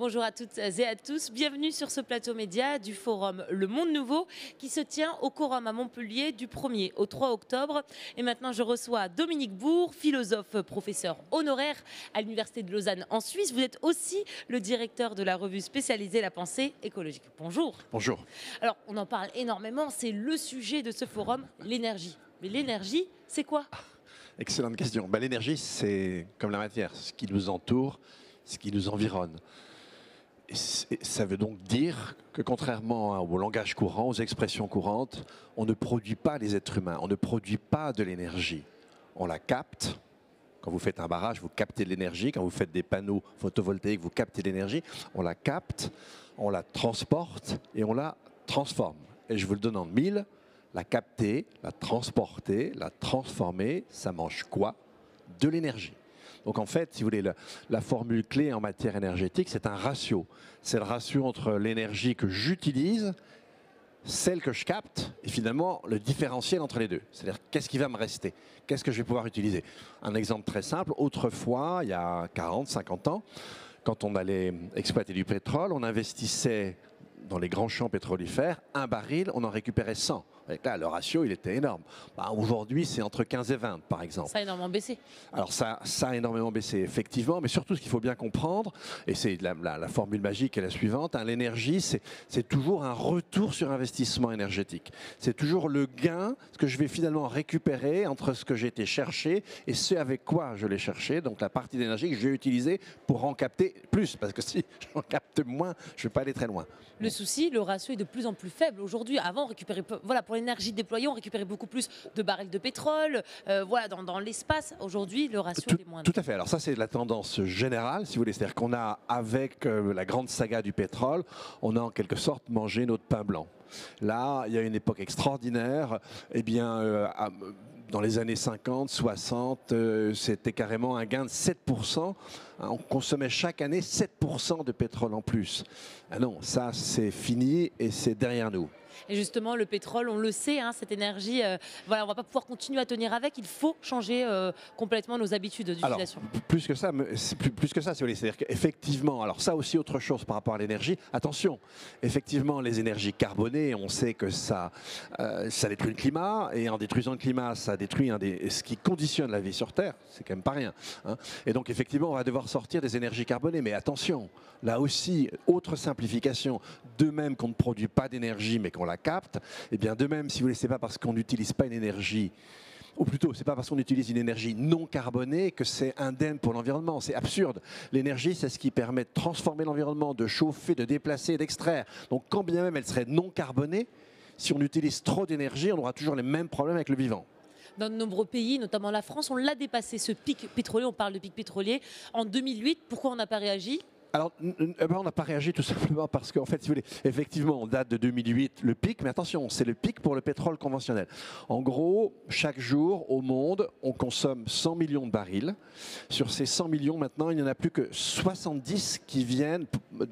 Bonjour à toutes et à tous, bienvenue sur ce plateau média du forum Le Monde Nouveau qui se tient au Quorum à Montpellier du 1er au 3 octobre. Et maintenant je reçois Dominique Bourg, philosophe, professeur honoraire à l'Université de Lausanne en Suisse. Vous êtes aussi le directeur de la revue spécialisée La Pensée écologique. Bonjour. Bonjour. Alors on en parle énormément, c'est le sujet de ce forum, l'énergie. Mais l'énergie, c'est quoi? Excellente question. L'énergie, c'est comme la matière, ce qui nous entoure, ce qui nous environne. Et ça veut donc dire que contrairement au langage courant, aux expressions courantes, on ne produit pas les êtres humains, on ne produit pas de l'énergie. On la capte. Quand vous faites un barrage, vous captez de l'énergie. Quand vous faites des panneaux photovoltaïques, vous captez de l'énergie. On la capte, on la transporte et on la transforme. Et je vous le donne en mille. La capter, la transporter, la transformer, ça mange quoi? De l'énergie. Donc en fait, si vous voulez, la formule clé en matière énergétique, c'est un ratio. C'est le ratio entre l'énergie que j'utilise, celle que je capte, et finalement le différentiel entre les deux. C'est-à-dire, qu'est-ce qui va me rester? Qu'est-ce que je vais pouvoir utiliser? Un exemple très simple, autrefois, il y a 40, 50 ans, quand on allait exploiter du pétrole, on investissait dans les grands champs pétrolifères, un baril, on en récupérait 100. Et là, le ratio, il était énorme. Aujourd'hui, c'est entre 15 et 20, par exemple. Ça a énormément baissé. Alors ça a énormément baissé, effectivement, mais surtout, ce qu'il faut bien comprendre, et c'est la formule magique est la suivante, l'énergie, c'est toujours un retour sur investissement énergétique. C'est toujours le gain, ce que je vais finalement récupérer entre ce que j'ai été chercher et ce avec quoi je l'ai cherché, donc la partie d'énergie que je vais utiliser pour en capter plus, parce que si j'en capte moins, je ne vais pas aller très loin. Le souci, le ratio est de plus en plus faible. Aujourd'hui, avant, on récupérait, voilà, pour l'énergie déployée, on récupérait beaucoup plus de barils de pétrole, voilà, dans l'espace. Aujourd'hui, le ratio est moindre. Tout à fait. Alors ça, c'est la tendance générale, si vous voulez. C'est-à-dire qu'on a, avec la grande saga du pétrole, on a en quelque sorte mangé notre pain blanc. Là, il y a une époque extraordinaire. Eh bien, dans les années 50, 60, c'était carrément un gain de 7%. On consommait chaque année 7% de pétrole en plus. Ah non, ça c'est fini et c'est derrière nous. Et justement, le pétrole, on le sait, cette énergie, voilà, on ne va pas pouvoir continuer à tenir avec. Il faut changer complètement nos habitudes d'utilisation. Alors, plus que ça, si vous voulez. C'est-à-dire qu'effectivement, alors ça aussi autre chose par rapport à l'énergie. Attention, effectivement, les énergies carbonées, on sait que ça détruit le climat, et en détruisant le climat, ça détruit ce qui conditionne la vie sur Terre. C'est quand même pas rien. Et donc, effectivement, on va devoir sortir des énergies carbonées. Mais attention, là aussi, autre simplification. De même qu'on ne produit pas d'énergie, mais qu'on la capte, et bien de même, si vous voulez, c'est pas parce qu'on n'utilise pas une énergie, ou plutôt, c'est pas parce qu'on utilise une énergie non carbonée que c'est indemne pour l'environnement. C'est absurde. L'énergie, c'est ce qui permet de transformer l'environnement, de chauffer, de déplacer, d'extraire. Donc, quand bien même elle serait non carbonée, si on utilise trop d'énergie, on aura toujours les mêmes problèmes avec le vivant. Dans de nombreux pays, notamment la France, on l'a dépassé, ce pic pétrolier. On parle de pic pétrolier en 2008. Pourquoi on n'a pas réagi ? Alors, on n'a pas réagi tout simplement parce qu'en fait, si vous voulez, effectivement, on date de 2008, le pic, mais attention, c'est le pic pour le pétrole conventionnel. En gros, chaque jour, au monde, on consomme 100 millions de barils. Sur ces 100 millions, maintenant, il n'y en a plus que 70 qui viennent,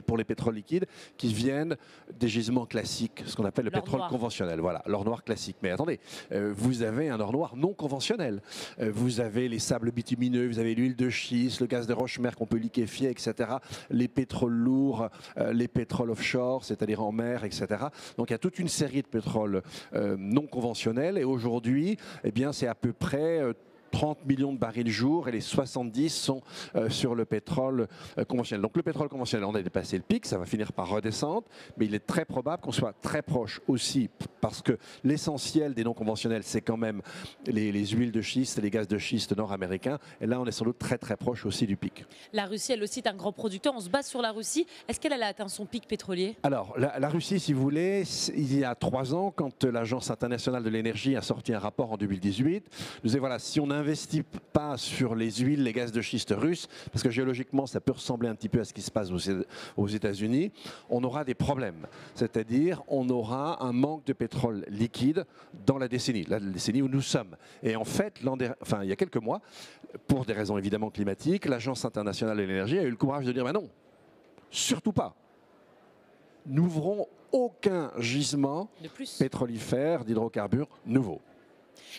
pour les pétroles liquides, qui viennent des gisements classiques, ce qu'on appelle le pétrole conventionnel. Voilà, l'or noir classique. Mais attendez, vous avez un or noir non conventionnel. Vous avez les sables bitumineux, vous avez l'huile de schiste, le gaz de roche-mer qu'on peut liquéfier, etc., les pétroles lourds, les pétroles offshore, c'est-à-dire en mer, etc. Donc il y a toute une série de pétroles non conventionnels, et aujourd'hui, eh bien, c'est à peu près 30 millions de barils jour, et les 70 sont sur le pétrole conventionnel. Donc le pétrole conventionnel, on a dépassé le pic, ça va finir par redescendre, mais il est très probable qu'on soit très proche aussi, parce que l'essentiel des non conventionnels, c'est quand même les huiles de schiste et les gaz de schiste nord-américains, et là on est sans doute très très proche aussi du pic. La Russie, elle aussi est un grand producteur, on se base sur la Russie. Est-ce qu'elle a atteint son pic pétrolier? Alors la Russie, si vous voulez, il y a 3 ans, quand l'Agence internationale de l'énergie a sorti un rapport en 2018, nous disait voilà, si on n'investit pas sur les huiles, les gaz de schiste russes, parce que géologiquement ça peut ressembler un petit peu à ce qui se passe aux États-Unis, on aura des problèmes. C'est-à-dire on aura un manque de pétrole liquide dans la décennie où nous sommes. Et en fait, il y a quelques mois, pour des raisons évidemment climatiques, l'Agence internationale de l'énergie a eu le courage de dire non, surtout pas. N'ouvrons aucun gisement pétrolifère d'hydrocarbures nouveau.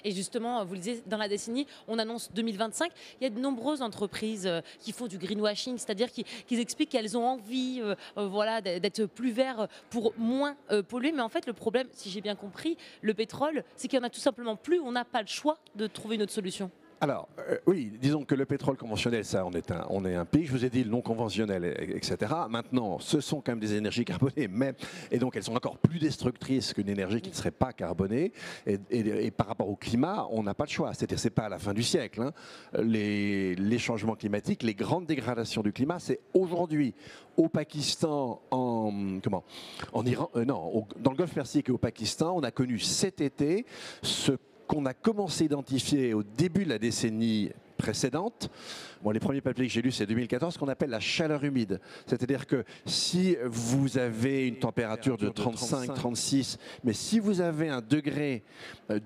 Et justement, vous le disiez, dans la décennie, on annonce 2025. Il y a de nombreuses entreprises qui font du greenwashing, c'est-à-dire qui expliquent qu'elles ont envie voilà, d'être plus verts pour moins polluer. Mais en fait, le problème, si j'ai bien compris, le pétrole, c'est qu'il n'y en a tout simplement plus. On n'a pas le choix de trouver une autre solution. Alors, oui, disons que le pétrole conventionnel, ça, on est un pays. Je vous ai dit le non conventionnel, etc. Maintenant, ce sont quand même des énergies carbonées, et donc elles sont encore plus destructrices qu'une énergie qui ne serait pas carbonée. Et par rapport au climat, on n'a pas de choix. C'est-à-dire, c'est pas à la fin du siècle. Hein. Les changements climatiques, les grandes dégradations du climat, c'est aujourd'hui au Pakistan, en Iran, non, dans le Golfe Persique et au Pakistan, on a connu cet été ce qu'on a commencé à identifier au début de la décennie précédente. Bon, les premiers papiers que j'ai lus, c'est 2014, ce qu'on appelle la chaleur humide. C'est-à-dire que si vous avez une température de 35, 36, mais si vous avez un degré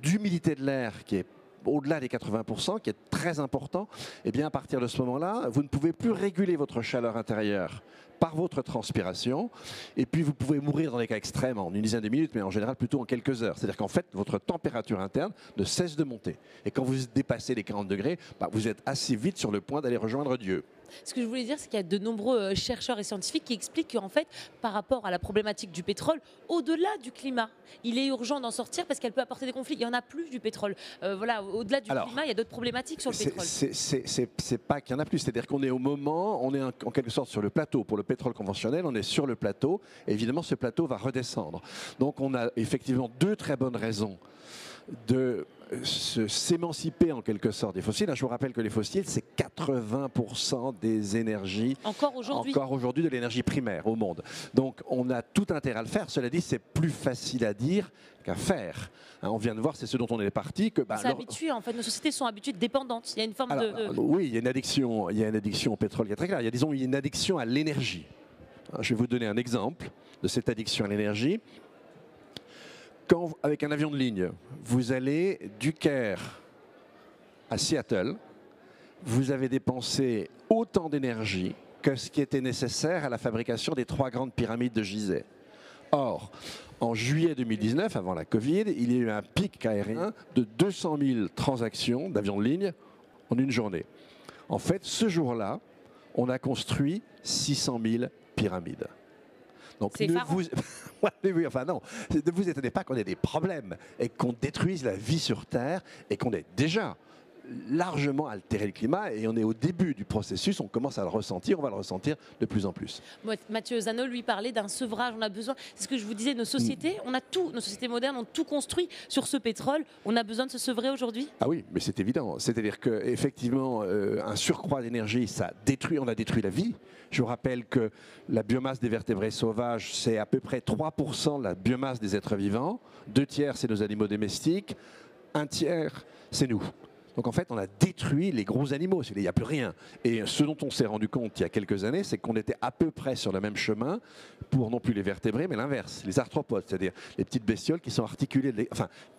d'humidité de l'air qui est au-delà des 80%, qui est très important, et bien à partir de ce moment-là, vous ne pouvez plus réguler votre chaleur intérieure par votre transpiration, et puis vous pouvez mourir dans des cas extrêmes en une dizaine de minutes, mais en général plutôt en quelques heures. C'est-à-dire qu'en fait, votre température interne ne cesse de monter. Et quand vous dépassez les 40 degrés, vous êtes assez vite sur le point d'aller rejoindre Dieu. Ce que je voulais dire, c'est qu'il y a de nombreux chercheurs et scientifiques qui expliquent qu'en fait, par rapport à la problématique du pétrole, au-delà du climat, il est urgent d'en sortir parce qu'elle peut apporter des conflits. Il n'y en a plus du pétrole. Voilà, au-delà du climat, il y a d'autres problématiques sur le pétrole. C'est pas qu'il y en a plus. C'est-à-dire qu'on est au moment, on est en quelque sorte sur le plateau. Pour le pétrole conventionnel, on est sur le plateau. Et évidemment, ce plateau va redescendre. Donc on a effectivement deux très bonnes raisons de s'émanciper en quelque sorte des fossiles. Je vous rappelle que les fossiles, c'est 80% des énergies, encore aujourd'hui de l'énergie primaire au monde. Donc on a tout intérêt à le faire. Cela dit, c'est plus facile à dire qu'à faire. On vient de voir, c'est ce dont on est parti. Habitué, en fait, nos sociétés sont habituées dépendantes. Il y a une forme Oui, il y a une addiction au pétrole qui est très claire. Il y a une addiction à l'énergie. Je vais vous donner un exemple de cette addiction à l'énergie. Quand, avec un avion de ligne, vous allez du Caire à Seattle, vous avez dépensé autant d'énergie que ce qui était nécessaire à la fabrication des 3 grandes pyramides de Gizeh. Or, en juillet 2019, avant la Covid, il y a eu un pic aérien de 200 000 transactions d'avions de ligne en une journée. En fait, ce jour-là, on a construit 600 000 pyramides. Donc ne vous étonnez pas qu'on ait des problèmes et qu'on détruise la vie sur Terre et qu'on ait déjà largement altéré le climat, et on est au début du processus, on commence à le ressentir, on va le ressentir de plus en plus. Mathieu Ozanno, lui, parlait d'un sevrage, on a besoin, c'est ce que je vous disais, nos sociétés, nos sociétés modernes ont tout construit sur ce pétrole, on a besoin de se sevrer aujourd'hui? Ah oui, mais c'est évident, c'est-à-dire qu'effectivement, un surcroît d'énergie, on a détruit la vie. Je vous rappelle que la biomasse des vertébrés sauvages, c'est à peu près 3% de la biomasse des êtres vivants, 2/3 c'est nos animaux domestiques, 1/3 c'est nous. Donc en fait, on a détruit les gros animaux, il n'y a plus rien. Et ce dont on s'est rendu compte il y a quelques années, c'est qu'on était à peu près sur le même chemin pour non plus les vertébrés, mais l'inverse, les arthropodes, c'est-à-dire les petites bestioles qui sont articulées,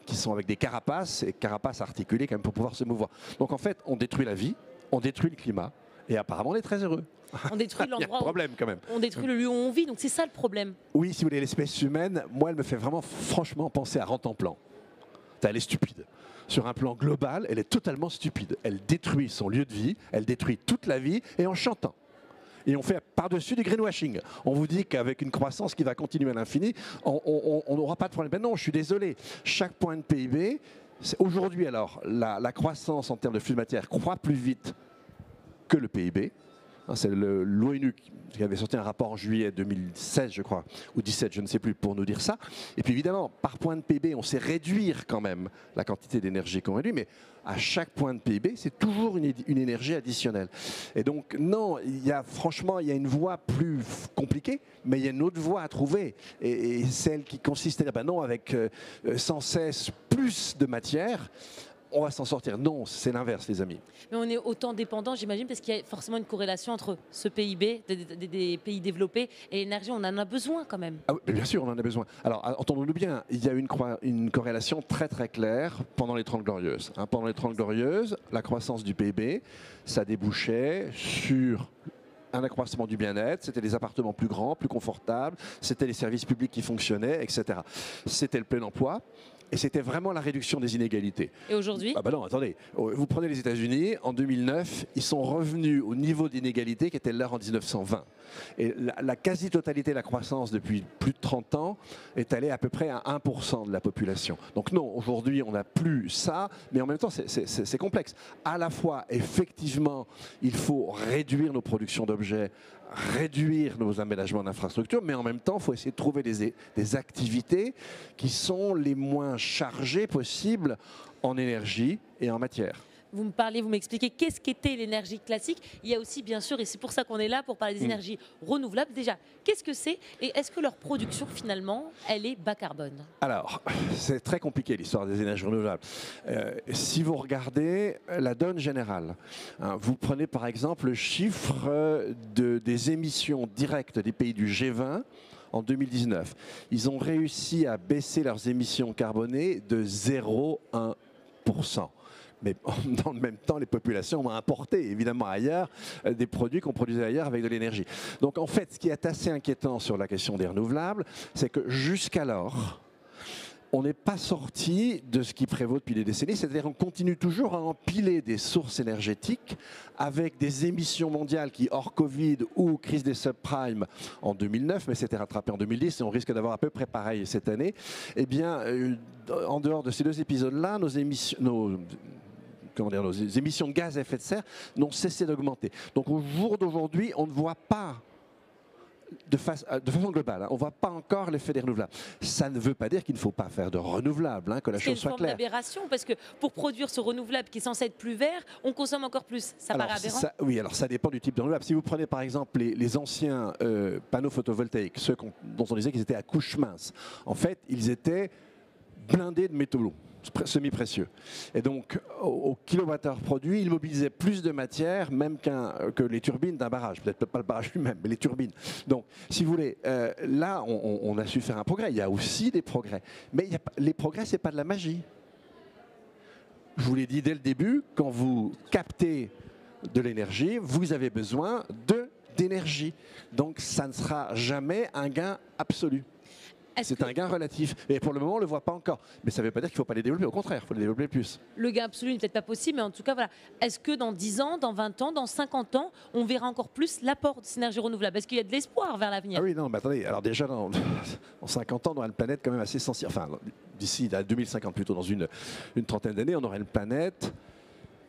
qui sont avec des carapaces, et carapaces articulées quand même pour pouvoir se mouvoir. Donc en fait, on détruit la vie, on détruit le climat, et apparemment on est très heureux. On détruit l'endroit quand même. On détruit le lieu où on vit, donc c'est ça le problème. Oui, si vous voulez, l'espèce humaine, moi, elle me fait vraiment franchement penser à Rantanplan. Elle est stupide. Sur un plan global, elle est totalement stupide. Elle détruit son lieu de vie, elle détruit toute la vie, et en chantant. Et on fait par-dessus du greenwashing. On vous dit qu'avec une croissance qui va continuer à l'infini, on n'aura pas de problème. Ben non, je suis désolé. Chaque point de PIB, aujourd'hui alors, la croissance en termes de flux de matière croît plus vite que le PIB. C'est l'ONU qui avait sorti un rapport en juillet 2016, je crois, ou 2017, je ne sais plus, pour nous dire ça. Et puis évidemment, par point de PIB, on sait réduire quand même la quantité d'énergie qu'on réduit, mais à chaque point de PIB, c'est toujours une énergie additionnelle. Et donc, non, franchement, il y a une voie plus compliquée, mais il y a une autre voie à trouver. Et celle qui consiste à dire, non, avec sans cesse plus de matière, on va s'en sortir. Non, c'est l'inverse, les amis. Mais on est autant dépendant, j'imagine, parce qu'il y a forcément une corrélation entre ce PIB des pays développés et l'énergie. On en a besoin quand même. Ah oui, bien sûr, on en a besoin. Alors, entendons-nous bien, il y a une corrélation très très claire pendant les 30 Glorieuses. Pendant les 30 Glorieuses, la croissance du PIB, ça débouchait sur un accroissement du bien-être, c'était des appartements plus grands, plus confortables, c'était les services publics qui fonctionnaient, etc. C'était le plein emploi. Et c'était vraiment la réduction des inégalités. Et aujourd'hui? Ah bah non, attendez. Vous prenez les États-Unis, en 2009, ils sont revenus au niveau d'inégalité qui était leur en 1920. Et la quasi-totalité de la croissance depuis plus de 30 ans est allée à peu près à 1% de la population. Donc non, aujourd'hui, on n'a plus ça, mais en même temps, c'est complexe. À la fois, effectivement, il faut réduire nos productions d'objets, réduire nos aménagements d'infrastructures, mais en même temps, il faut essayer de trouver des activités qui sont les moins chargées possibles en énergie et en matière. Vous me parlez, vous m'expliquez qu'est-ce qu'était l'énergie classique. Il y a aussi, bien sûr, et c'est pour ça qu'on est là, pour parler des énergies renouvelables. Déjà, qu'est-ce que c'est et est-ce que leur production, finalement, elle est bas carbone? Alors, c'est très compliqué l'histoire des énergies renouvelables. Si vous regardez la donne générale, hein, vous prenez par exemple le chiffre des émissions directes des pays du G20 en 2019. Ils ont réussi à baisser leurs émissions carbonées de 0,1%. Mais dans le même temps, les populations ont importé, évidemment, ailleurs, des produits qu'on produisait ailleurs avec de l'énergie. Donc, en fait, ce qui est assez inquiétant sur la question des renouvelables, c'est que jusqu'alors, on n'est pas sorti de ce qui prévaut depuis des décennies, c'est-à-dire qu'on continue toujours à empiler des sources énergétiques avec des émissions mondiales qui, hors Covid ou crise des subprimes en 2009, mais c'était rattrapé en 2010 et on risque d'avoir à peu près pareil cette année, eh bien, en dehors de ces deux épisodes-là, nos émissions de gaz à effet de serre n'ont cessé d'augmenter. Donc au jour d'aujourd'hui, on ne voit pas de façon globale, hein, on ne voit pas encore l'effet des renouvelables. Ça ne veut pas dire qu'il ne faut pas faire de renouvelables, hein, que la chose soit claire. C'est une forme d'aberration, parce que pour produire ce renouvelable qui est censé être plus vert, on consomme encore plus. Ça paraît aberrant? Oui, alors ça dépend du type de renouvelable. Si vous prenez par exemple les anciens panneaux photovoltaïques, ceux dont on disait qu'ils étaient à couche mince, en fait, ils étaient blindés de métaux semi-précieux. Et donc, au kilowattheure produit, il mobilisait plus de matière même que les turbines d'un barrage. Peut-être pas le barrage lui-même, mais les turbines. Donc, si vous voulez, là, on a su faire un progrès. Il y a aussi des progrès. Mais les progrès, ce n'est pas de la magie. Je vous l'ai dit dès le début, quand vous captez de l'énergie, vous avez besoin d'énergie. Donc, ça ne sera jamais un gain absolu. C'est un gain relatif. Et pour le moment, on ne le voit pas encore. Mais ça ne veut pas dire qu'il ne faut pas les développer. Au contraire, il faut les développer plus. Le gain absolu n'est peut-être pas possible, mais en tout cas, voilà. Est-ce que dans 10 ans, dans 20 ans, dans 50 ans, on verra encore plus l'apport de ces énergies renouvelables? Est-ce qu'il y a de l'espoir vers l'avenir? Ah oui, non, mais attendez. Alors déjà, en 50 ans, on aura une planète quand même assez sensible. Enfin, d'ici à 2050 plutôt, dans une trentaine d'années, on aura une planète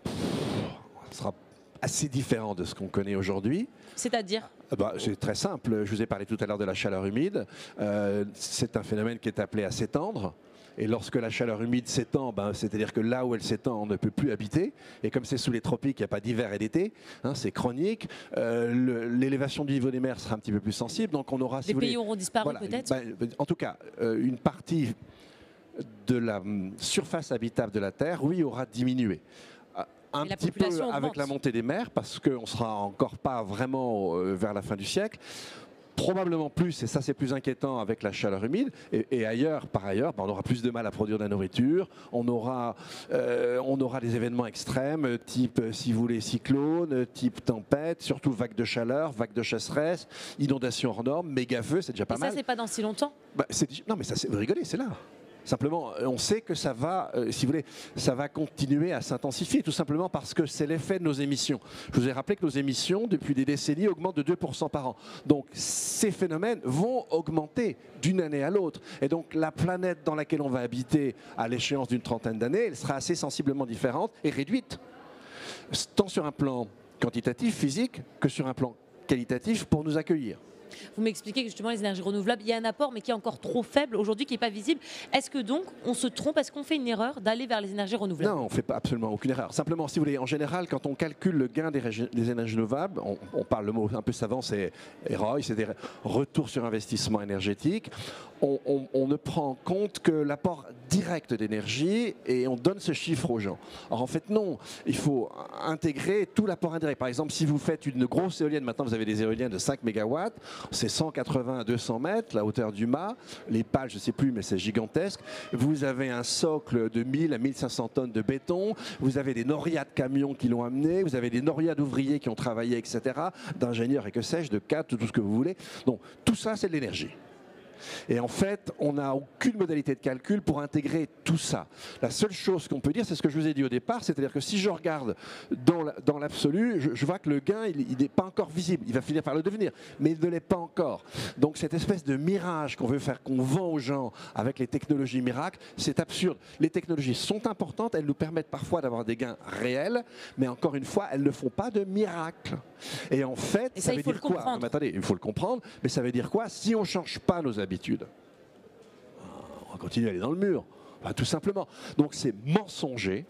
qui sera assez différent de ce qu'on connaît aujourd'hui. C'est-à-dire? C'est très simple. Je vous ai parlé tout à l'heure de la chaleur humide. C'est un phénomène qui est appelé à s'étendre. Et lorsque la chaleur humide s'étend, c'est-à-dire que là où elle s'étend, on ne peut plus habiter. Et comme c'est sous les tropiques, il n'y a pas d'hiver et d'été, hein, c'est chronique. L'élévation du niveau des mers sera un petit peu plus sensible. Donc on aura, les pays auront disparu peut-être. En tout cas, une partie de la surface habitable de la Terre, oui, aura diminué. Un petit peu avec la montée des mers, parce qu'on ne sera encore pas vraiment vers la fin du siècle. Probablement plus, et ça c'est plus inquiétant avec la chaleur humide. Et ailleurs, par ailleurs, on aura plus de mal à produire de la nourriture. On aura des événements extrêmes, type, si vous voulez, cyclone, type tempête, surtout vagues de chaleur, vagues de chasseresse, inondations hors normes, méga feux, c'est déjà pas mal. Ça, c'est pas dans si longtemps. Non, mais ça, vous rigolez, c'est là. Simplement, on sait que ça va, si vous voulez, ça va continuer à s'intensifier, tout simplement parce que c'est l'effet de nos émissions. Je vous ai rappelé que nos émissions, depuis des décennies, augmentent de 2% par an. Donc, ces phénomènes vont augmenter d'une année à l'autre. Et donc, la planète dans laquelle on va habiter à l'échéance d'une trentaine d'années, elle sera assez sensiblement différente et réduite, tant sur un plan quantitatif, physique, que sur un plan qualitatif pour nous accueillir. Vous m'expliquez que justement les énergies renouvelables, il y a un apport mais qui est encore trop faible aujourd'hui, qui n'est pas visible. Est-ce que donc on se trompe? Est-ce qu'on fait une erreur d'aller vers les énergies renouvelables? Non, on ne fait pas absolument aucune erreur. Simplement, si vous voulez, en général, quand on calcule le gain des énergies renouvelables, on parle, le mot un peu savant, c'est ROI, c'est des retours sur investissement énergétique. On ne prend en compte que l'apport direct d'énergie et on donne ce chiffre aux gens. Alors en fait, non, il faut intégrer tout l'apport indirect. Par exemple, si vous faites une grosse éolienne, maintenant vous avez des éoliennes de 5 MW, c'est 180 à 200 mètres, la hauteur du mât, les pales, je ne sais plus, mais c'est gigantesque. Vous avez un socle de 1000 à 1500 tonnes de béton, vous avez des norias de camions qui l'ont amené, vous avez des norias d'ouvriers qui ont travaillé, etc., d'ingénieurs et que sais-je, de cadres, tout ce que vous voulez. Donc tout ça, c'est de l'énergie. Et en fait, on n'a aucune modalité de calcul pour intégrer tout ça. La seule chose qu'on peut dire, c'est ce que je vous ai dit au départ, c'est-à-dire que si je regarde dans l'absolu, je vois que le gain, il n'est pas encore visible. Il va finir par le devenir, mais il ne l'est pas encore. Donc cette espèce de mirage qu'on veut faire, qu'on vend aux gens avec les technologies miracles, c'est absurde. Les technologies sont importantes, elles nous permettent parfois d'avoir des gains réels, mais encore une fois, elles ne font pas de miracles. Et en fait, ça veut dire quoi? Non, mais attendez, il faut le comprendre, mais ça veut dire quoi? Si on ne change pas nos habitudes, on va continuer à aller dans le mur, enfin, tout simplement. Donc c'est mensonger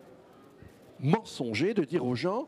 de dire aux gens,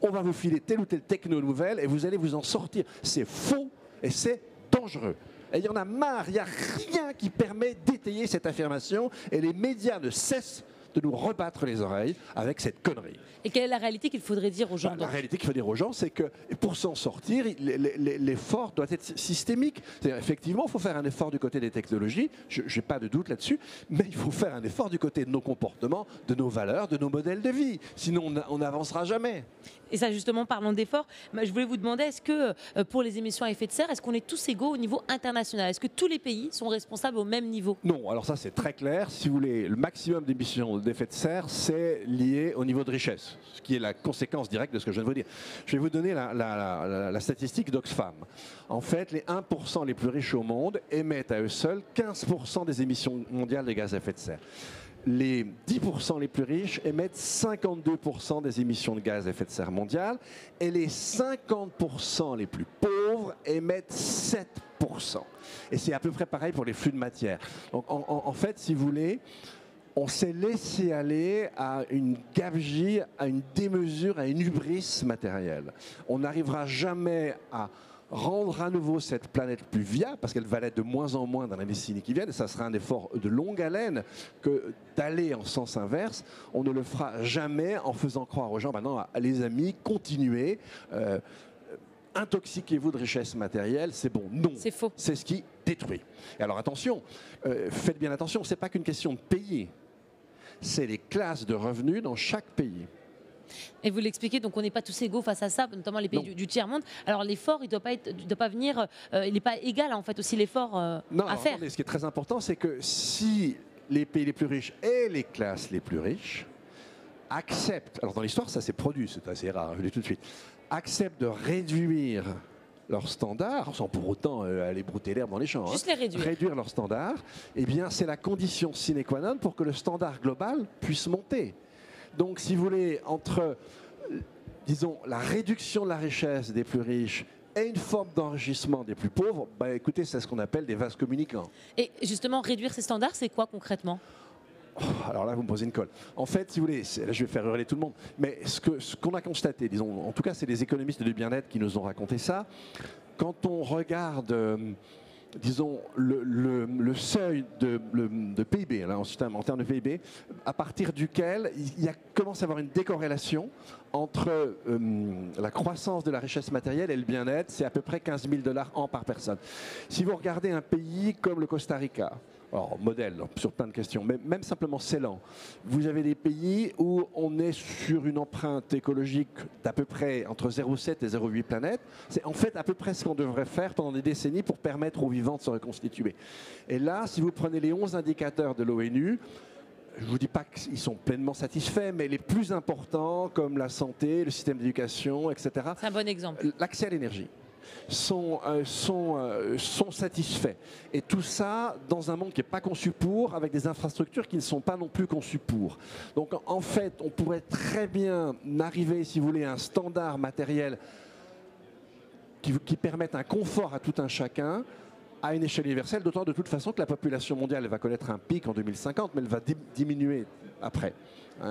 on va vous filer telle ou telle techno nouvelle et vous allez vous en sortir. C'est faux et c'est dangereux. Et il y en a marre, il n'y a rien qui permet d'étayer cette affirmation et les médias ne cessent de nous rebattre les oreilles avec cette connerie. Et quelle est la réalité qu'il faudrait dire aux gens? La réalité qu'il faut dire aux gens, c'est que pour s'en sortir, l'effort doit être systémique. Effectivement, il faut faire un effort du côté des technologies, je n'ai pas de doute là-dessus, mais il faut faire un effort du côté de nos comportements, de nos valeurs, de nos modèles de vie. Sinon, on n'avancera jamais. Et ça, justement, parlons d'efforts. Je voulais vous demander, est-ce que pour les émissions à effet de serre, est-ce qu'on est tous égaux au niveau international? Est-ce que tous les pays sont responsables au même niveau? Non, alors ça c'est très clair. Si vous voulez, le maximum d'émissions d'effet de serre, c'est lié au niveau de richesse, ce qui est la conséquence directe de ce que je viens de vous dire. Je vais vous donner la statistique d'Oxfam. En fait, les 1% les plus riches au monde émettent à eux seuls 15% des émissions mondiales de gaz à effet de serre. Les 10% les plus riches émettent 52% des émissions de gaz à effet de serre mondiales et les 50% les plus pauvres émettent 7%. Et c'est à peu près pareil pour les flux de matière. Donc en fait, si vous voulez, on s'est laissé aller à une gabegie, à une démesure, à une hubris matérielle. On n'arrivera jamais à rendre à nouveau cette planète plus viable, parce qu'elle va l'être de moins en moins dans les décennies qui viennent, et ça sera un effort de longue haleine que d'aller en sens inverse. On ne le fera jamais en faisant croire aux gens, maintenant, les amis, continuez, intoxiquez-vous de richesses matérielles, c'est bon. Non, c'est faux. C'est ce qui détruit. Et alors attention, faites bien attention, c'est pas qu'une question de payer, c'est les classes de revenus dans chaque pays. Et vous l'expliquez, donc on n'est pas tous égaux face à ça, notamment les pays du tiers-monde. Alors l'effort, il ne doit pas venir, il n'est pas égal en fait aussi l'effort à faire. Attendez, ce qui est très important, c'est que si les pays les plus riches et les classes les plus riches acceptent, alors dans l'histoire ça s'est produit, c'est assez rare, je le dis tout de suite, acceptent de réduire leurs standards, sans pour autant aller brouter l'herbe dans les champs. Juste les réduire. Réduire leurs standards, eh bien c'est la condition sine qua non pour que le standard global puisse monter. Donc, si vous voulez, entre, disons, la réduction de la richesse des plus riches et une forme d'enrichissement des plus pauvres, bah, écoutez, c'est ce qu'on appelle des vases communicants. Et justement, réduire ces standards, c'est quoi concrètement? Alors là, vous me posez une colle. En fait, si vous voulez, là, je vais faire hurler tout le monde, mais ce qu'on a constaté, disons, en tout cas, c'est les économistes du bien-être qui nous ont raconté ça. Quand on regarde... disons, le seuil de PIB, là, en termes de PIB, à partir duquel il commence à avoir une décorrélation entre la croissance de la richesse matérielle et le bien-être, c'est à peu près 15 000 $ an par personne. Si vous regardez un pays comme le Costa Rica, alors modèle sur plein de questions, mais même simplement Ceylan, vous avez des pays où on est sur une empreinte écologique d'à peu près entre 0,7 et 0,8 planètes. C'est en fait à peu près ce qu'on devrait faire pendant des décennies pour permettre aux vivants de se reconstituer. Et là, si vous prenez les 11 indicateurs de l'ONU, je ne vous dis pas qu'ils sont pleinement satisfaits, mais les plus importants, comme la santé, le système d'éducation, etc. C'est un bon exemple. L'accès à l'énergie. Sont satisfaits. Et tout ça dans un monde qui n'est pas conçu pour, avec des infrastructures qui ne sont pas non plus conçues pour. Donc en fait, on pourrait très bien arriver, si vous voulez, à un standard matériel qui permette un confort à tout un chacun, à une échelle universelle, d'autant de toute façon que la population mondiale va connaître un pic en 2050, mais elle va diminuer après.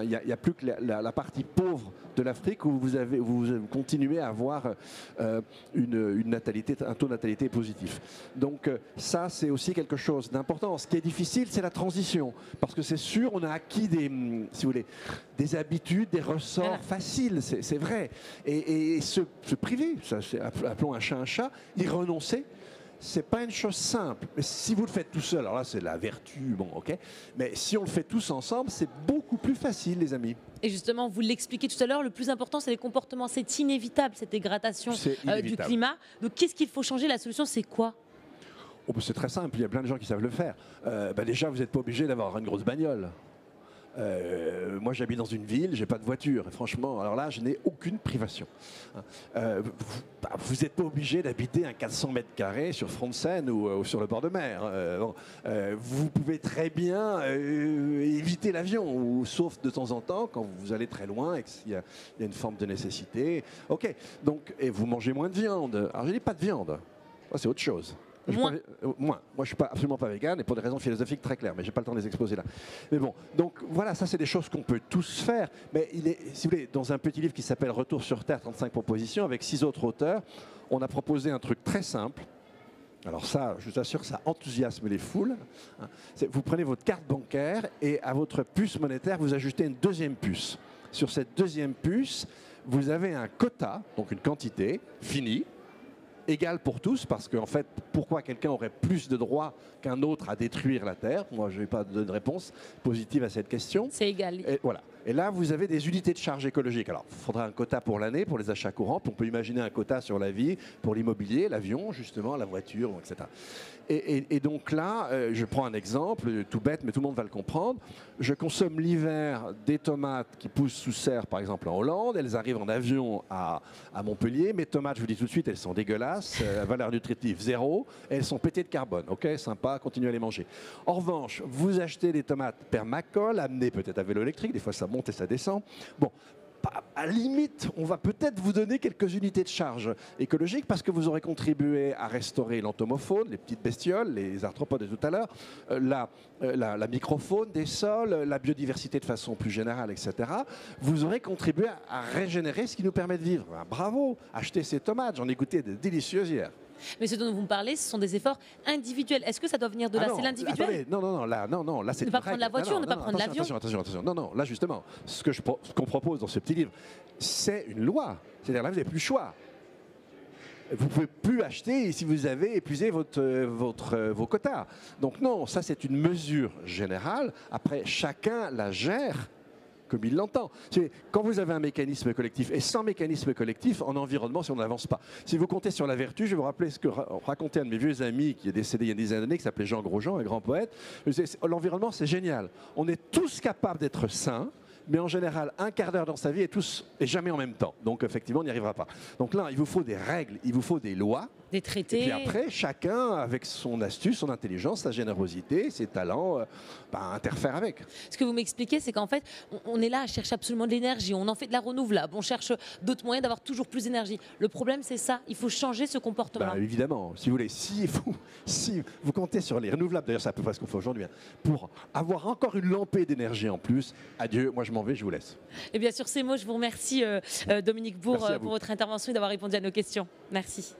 Il n'y a plus que la partie pauvre de l'Afrique où vous continuez à avoir un taux de natalité positif. Donc ça, c'est aussi quelque chose d'important. Ce qui est difficile, c'est la transition. Parce que c'est sûr, on a acquis si vous voulez, des habitudes, des ressorts faciles, c'est vrai. Et se priver, appelons un chat, y renoncer, c'est pas une chose simple. Mais si vous le faites tout seul, alors là c'est la vertu, bon ok. Mais si on le fait tous ensemble, c'est beaucoup plus facile, les amis. Et justement, vous l'expliquez tout à l'heure, le plus important c'est les comportements. C'est inévitable cette dégradation du climat. Donc qu'est-ce qu'il faut changer? La solution c'est quoi? Oh, c'est très simple, il y a plein de gens qui savent le faire. Déjà, vous n'êtes pas obligé d'avoir une grosse bagnole. Moi, j'habite dans une ville, j'ai pas de voiture. Et franchement, alors là, je n'ai aucune privation. Vous n'êtes pas obligé d'habiter un 400 mètres carrés sur front de Seine ou sur le bord de mer. Vous pouvez très bien éviter l'avion, ou sauf de temps en temps quand vous allez très loin et qu'il y a une forme de nécessité. Ok. Donc, et vous mangez moins de viande. Alors, je dis pas de viande. Ça, c'est autre chose. Moins. Moi, je ne suis absolument pas végane et pour des raisons philosophiques très claires, mais je n'ai pas le temps de les exposer là. Mais bon, donc voilà, ça c'est des choses qu'on peut tous faire. Mais si vous voulez, dans un petit livre qui s'appelle Retour sur Terre, 35 propositions, avec 6 autres auteurs, on a proposé un truc très simple. Alors ça, je vous assure que ça enthousiasme les foules. Vous prenez votre carte bancaire et à votre puce monétaire, vous ajoutez une deuxième puce. Sur cette deuxième puce, vous avez un quota, donc une quantité finie, égal pour tous, parce qu'en fait, pourquoi quelqu'un aurait plus de droits qu'un autre à détruire la Terre? Moi, je n'ai pas de réponse positive à cette question. C'est égal. Et voilà. Et là, vous avez des unités de charge écologique. Alors, il faudra un quota pour l'année, pour les achats courants. On peut imaginer un quota sur la vie, pour l'immobilier, l'avion, justement, la voiture, etc. Et donc là, je prends un exemple, tout bête, mais tout le monde va le comprendre. Je consomme l'hiver des tomates qui poussent sous serre, par exemple en Hollande. Elles arrivent en avion à Montpellier. Mes tomates, je vous dis tout de suite, elles sont dégueulasses. Valeur nutritive zéro. Elles sont pétées de carbone. Ok, sympa, continuez à les manger. En revanche, vous achetez des tomates permacole, amenées peut-être à vélo électrique. Des fois, ça monte et ça descend. Bon. À la limite, on va peut-être vous donner quelques unités de charge écologiques parce que vous aurez contribué à restaurer l'entomofaune, les petites bestioles, les arthropodes de tout à l'heure, la microfaune des sols, la biodiversité de façon plus générale, etc. Vous aurez contribué à régénérer ce qui nous permet de vivre. Bravo, achetez ces tomates, j'en ai goûté de délicieuses hier. Mais ce dont vous me parlez, ce sont des efforts individuels. Est-ce que ça doit venir de là? C'est l'individuel? Là, c'est ne pas prendre la voiture, ne pas prendre l'avion. Attention. Non, là justement, ce qu'on propose dans ce petit livre, c'est une loi. C'est-à-dire là, vous n'avez plus le choix. Vous ne pouvez plus acheter si vous avez épuisé vos quotas. Donc non, ça c'est une mesure générale. Après, chacun la gère comme il l'entend. Quand vous avez un mécanisme collectif, et sans mécanisme collectif, en environnement, si on n'avance pas. Si vous comptez sur la vertu, je vais vous rappeler ce que racontait un de mes vieux amis qui est décédé il y a une dizaine d'années, qui s'appelait Jean Grosjean, un grand poète. L'environnement, c'est génial. On est tous capables d'être sains, mais en général, un quart d'heure dans sa vie et jamais en même temps. Donc effectivement, on n'y arrivera pas. Donc là, il vous faut des règles, il vous faut des lois. Des traités. Et puis après, chacun, avec son astuce, son intelligence, sa générosité, ses talents, interfère avec. Ce que vous m'expliquez, c'est qu'en fait, on est là à chercher absolument de l'énergie, on en fait de la renouvelable, on cherche d'autres moyens d'avoir toujours plus d'énergie. Le problème, c'est ça, il faut changer ce comportement. Évidemment, si vous voulez, si vous comptez sur les renouvelables, d'ailleurs c'est à peu près ce qu'on fait aujourd'hui, pour avoir encore une lampée d'énergie en plus, adieu, moi je m'en vais, je vous laisse. Et bien sur ces mots, je vous remercie Dominique Bourg pour votre intervention et d'avoir répondu à nos questions. Merci.